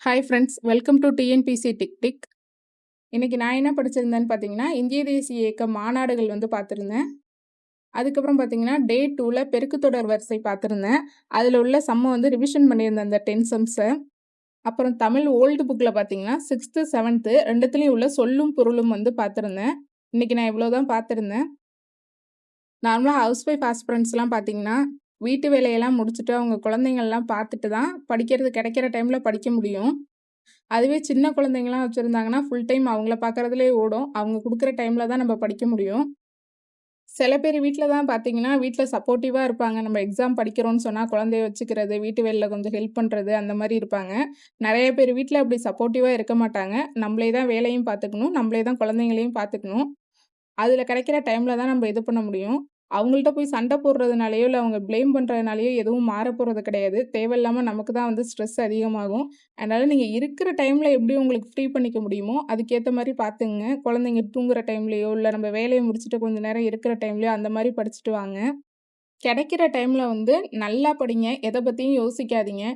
Hi friends, welcome to TNPSC tick tick. இன்னைக்கு நான் என்ன படிச்சிருந்தேன்னு பார்த்தீங்கன்னா, இந்திய தேசிய இயக்க மாநாடுகள் பார்த்துருந்தேன். அதுக்கப்புறம் பார்த்தீங்கன்னா, டே 2ல் பெருக்குத்தொடர் வரிசை பார்த்துருந்தேன். அதில் உள்ள சம்மை ரிவிஷன் பண்ணியிருந்தேன், அந்த 10 சம்ஸை. அப்புறம் தமிழ் ஓல்டு புக்கில் பார்த்தீங்கன்னா 6th 7th ரெண்டுத்துலேயும் உள்ள சொல்லும் பொருளும் பார்த்துருந்தேன். இன்னைக்கு நான் இவ்வளோ தான் பார்த்துருந்தேன். நார்மலாக ஹவுஸ் ஒய்ஃப் ஆஸ்பிரண்ட்ஸ்லாம் பார்த்தீங்கன்னா, வீட்டு வேலையெல்லாம் முடிச்சுட்டு அவங்க குழந்தைங்கள்லாம் பார்த்துட்டு தான் படிக்கிறது கிடைக்கிற டைமில் படிக்க முடியும். அதுவே சின்ன குழந்தைங்கலாம் வச்சுருந்தாங்கன்னா ஃபுல் டைம் அவங்கள பார்க்குறதுலே ஓடும். அவங்க கொடுக்குற டைமில் தான் நம்ம படிக்க முடியும். சில பேர் வீட்டில் தான் பார்த்தீங்கன்னா, வீட்டில் சப்போர்ட்டிவாக இருப்பாங்க. நம்ம எக்ஸாம் படிக்கிறோன்னு சொன்னால் குழந்தைய வச்சுக்கிறது, வீட்டு வேலையில் கொஞ்சம் ஹெல்ப் பண்ணுறது, அந்த மாதிரி இருப்பாங்க. நிறைய பேர் வீட்டில் அப்படி சப்போர்ட்டிவாக இருக்க மாட்டாங்க. நம்மளே தான் வேலையும் பார்த்துக்கணும், நம்மளே தான் குழந்தைங்களையும் பார்த்துக்கணும். அதில் கிடைக்கிற டைமில் தான் நம்ம இது பண்ண முடியும். அவங்கள்ட்ட போய் சண்டை போடுறதுனாலையோ இல்லை அவங்க ப்ளேம் பண்ணுறதுனாலையோ எதுவும் மாறப்போகிறது கிடையாது. தேவையில்லாமல் நமக்கு தான் ஸ்ட்ரெஸ் அதிகமாகும். அதனால் நீங்கள் இருக்கிற டைமில் எப்படி உங்களுக்கு ஃப்ரீ பண்ணிக்க முடியுமோ அதுக்கேற்ற மாதிரி பார்த்துங்க. குழந்தைங்க தூங்குகிற டைம்லேயோ இல்லை நம்ம வேலையை முடிச்சுட்டு கொஞ்சம் நேரம் இருக்கிற டைம்லையோ அந்த மாதிரி படிச்சுட்டு வாங்க. கிடைக்கிற டைமில் நல்லா படிங்க, எதை பற்றியும் யோசிக்காதீங்க.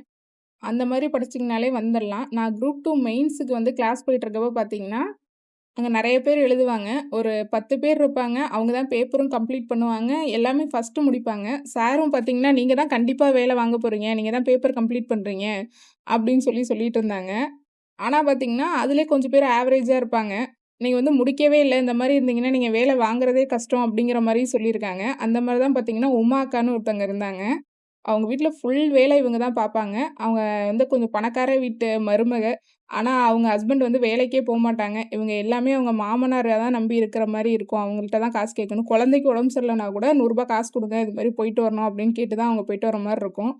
அந்த மாதிரி படிச்சிங்கனாலே வந்துடலாம். நான் குரூப் 2 மெயின்ஸுக்கு கிளாஸ் போயிட்டுருக்கப்போ பார்த்தீங்கன்னா, அங்கே நிறைய பேர் எழுதுவாங்க. ஒரு 10 பேர் இருப்பாங்க. அவங்க தான் பேப்பரும் கம்ப்ளீட் பண்ணுவாங்க. எல்லாமே ஃபஸ்ட்டு முடிப்பாங்க. சாரும் பார்த்தீங்கன்னா, நீங்கள் தான் கண்டிப்பாக வேலை வாங்க போகிறீங்க, நீங்கள் தான் பேப்பர் கம்ப்ளீட் பண்ணுறீங்க அப்படின்னு சொல்லிட்டு இருந்தாங்க. ஆனால் பார்த்தீங்கன்னா, அதிலே கொஞ்சம் பேர் ஆவரேஜாக இருப்பாங்க. நீங்கள் முடிக்கவே இல்லை, இந்த மாதிரி இருந்தீங்கன்னா நீங்கள் வேலை வாங்குறதே கஷ்டம் அப்படிங்கிற மாதிரி சொல்லியிருக்காங்க. அந்த மாதிரி தான் பார்த்தீங்கன்னா, உமா அக்கான்னு ஒருத்தங்க இருந்தாங்க. அவங்க வீட்டில் ஃபுல் வேலை இவங்க தான் பார்ப்பாங்க. அவங்க கொஞ்சம் பணக்கார வீட்டு மருமக. ஆனால் அவங்க ஹஸ்பண்ட் வேலைக்கே போகமாட்டாங்க. இவங்க எல்லாமே அவங்க மாமனாரை தான் நம்பி இருக்கிற மாதிரி இருக்கும். அவங்கள்ட்ட தான் காசு கேட்கணும். குழந்தைக்கு உடம்பு சரியில்லைனா கூட ₹100 காசு கொடுங்க, இது மாதிரி போயிட்டு வரணும் அப்படின்னு கேட்டு தான் அவங்க போயிட்டு வர மாதிரி இருக்கும்.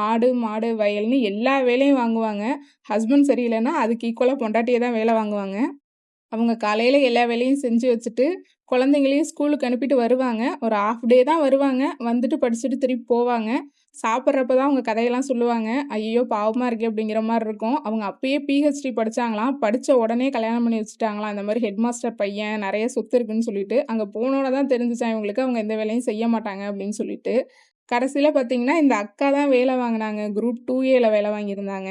ஆடு மாடு வயல்னு எல்லா வேலையும் வாங்குவாங்க. ஹஸ்பண்ட் சரியில்லைன்னா அதுக்கு ஈக்குவலாக பொண்டாட்டியை தான் வேலை வாங்குவாங்க. அவங்க காலையில் எல்லா வேலையும் செஞ்சு வச்சுட்டு குழந்தைங்களையும் ஸ்கூலுக்கு அனுப்பிட்டு வருவாங்க. ஒரு ஹாஃப் டே தான் வருவாங்க. வந்துட்டு படிச்சுட்டு திருப்பி போவாங்க. சாப்பிட்றப்ப தான் அவங்க கதையெல்லாம் சொல்லுவாங்க. ஐயோ பாவமாக இருக்கே அப்படிங்கிற மாதிரி இருக்கும். அவங்க அப்பயே பிஹெச்டி படித்தாங்களாம். படித்த உடனே கல்யாணம் பண்ணி வச்சுட்டாங்களாம். இந்த மாதிரி ஹெட் மாஸ்டர் பையன், நிறைய சொத்து இருக்குன்னு சொல்லிட்டு. அங்கே போனோட தான் தெரிஞ்சிச்சான் இவங்களுக்கு அவங்க எந்த வேலையும் செய்ய மாட்டாங்க அப்படின்னு சொல்லிட்டு. கடைசியில் பார்த்தீங்கன்னா, இந்த அக்கா தான் வேலை வாங்கினாங்க. குரூப் 2Aல வேலை வாங்கியிருந்தாங்க.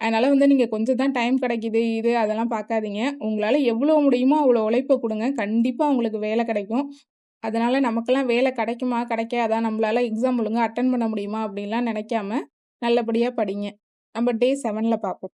அதனால் நீங்கள் கொஞ்சம் தான் டைம் கிடைக்கிது அதெல்லாம் பார்க்காதீங்க. உங்களால் எவ்வளோ முடியுமோ அவ்வளோ உழைப்பை கொடுங்க. கண்டிப்பாக உங்களுக்கு வேலை கிடைக்கும். அதனால் நமக்கெல்லாம் வேலை கிடைக்குமா கிடைக்காதா, நம்மளால் எக்ஸாம் ஒழுங்கா அட்டன் பண்ண முடியுமா அப்படின்லாம் நினைக்காம நல்லபடியாக படிங்க. நம்ம டே 7ல் பார்ப்போம்.